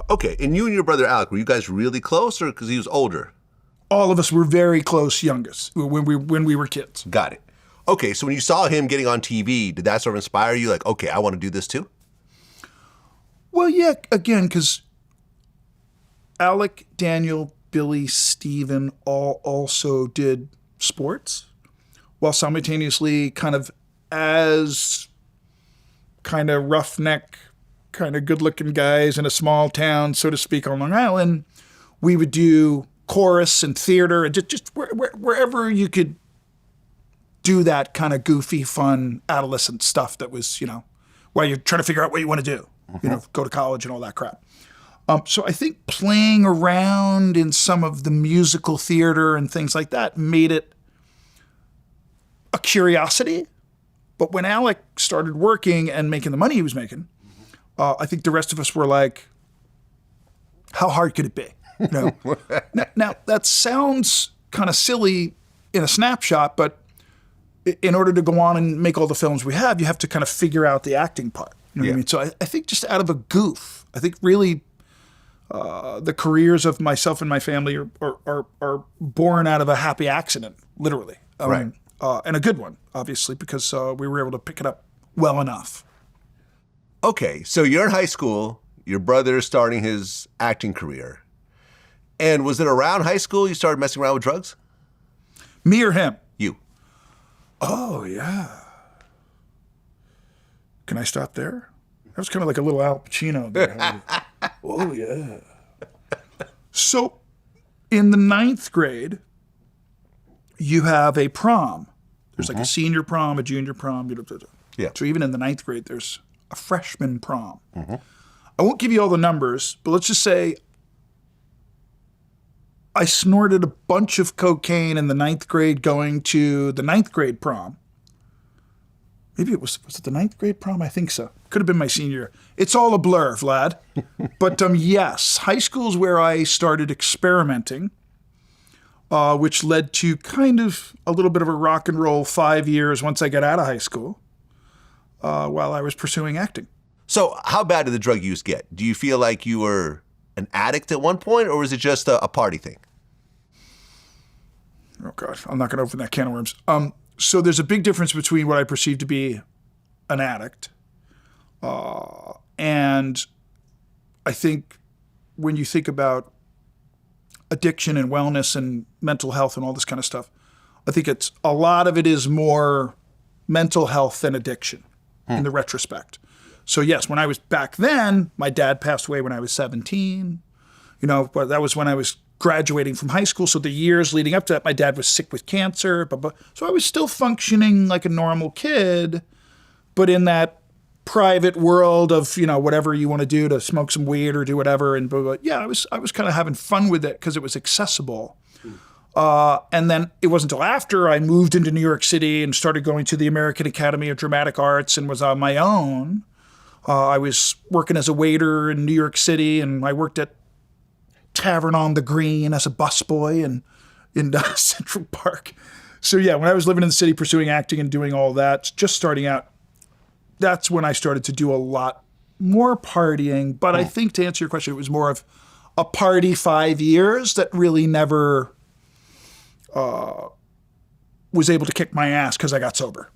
Okay, and you and your brother Alec, were you guys really close, or because he was older? All of us were very close youngest when we were kids. Got it. Okay, so when you saw him getting on TV, did that sort of inspire you? Like, okay, I want to do this too? Well, yeah, again, because Alec, Daniel, Billy, Steven all also did sports, while simultaneously kind of as kind of roughneck, kind of good-looking guys in a small town, so to speak, on Long Island, we would do chorus and theater and just wherever you could do that kind of goofy, fun, adolescent stuff that was, while you're trying to figure out what you want to do, go to college and all that crap. So I think playing around in some of the musical theater and things like that made it a curiosity. But when Alec started working and making the money he was making, I think the rest of us were like, how hard could it be? Now, that sounds kind of silly in a snapshot, but in order to go on and make all the films we have, you have to kind of figure out the acting part. You know what I mean? So I think just out of a goof, I think really the careers of myself and my family are born out of a happy accident, literally. Right. And a good one, obviously, because we were able to pick it up well enough. Okay, so you're in high school, your brother's starting his acting career. And was it around high school you started messing around with drugs? Me or him? You. Oh, yeah. Can I stop there? That was kind of like a little Al Pacino there. Oh, yeah. So in the 9th grade, you have a prom. There's like a senior prom, a junior prom. Yeah. So even in the 9th grade, there's a freshman prom. I won't give you all the numbers, but let's just say I snorted a bunch of cocaine in the 9th grade going to the 9th grade prom. Maybe was it the 9th grade prom? I think so. Could have been my senior year. It's all a blur, Vlad. But yes, high school is where I started experimenting, which led to kind of a little bit of a rock and roll 5 years once I got out of high school, while I was pursuing acting. So how bad did the drug use get? Do you feel like you were an addict at one point, or was it just a party thing? Oh, God, I'm not going to open that can of worms. So there's a big difference between what I perceive to be an addict. And I think when you think about addiction and wellness and mental health and all this kind of stuff, I think a lot of it is more mental health than addiction in the retrospect. So yes, when I was back then, my dad passed away when I was 17, but that was when I was graduating from high school. So the years leading up to that, my dad was sick with cancer. So I was still functioning like a normal kid, but in that private world of, whatever you want to do to smoke some weed or do whatever. And yeah, I was kind of having fun with it because it was accessible. And then it wasn't until after I moved into New York City and started going to the American Academy of Dramatic Arts and was on my own. I was working as a waiter in New York City, and I worked at Tavern on the Green as a busboy in Central Park. So yeah, when I was living in the city pursuing acting and doing all that, just starting out, that's when I started to do a lot more partying. But I think to answer your question, it was more of a party 5 years that really never was able to kick my ass because I got sober.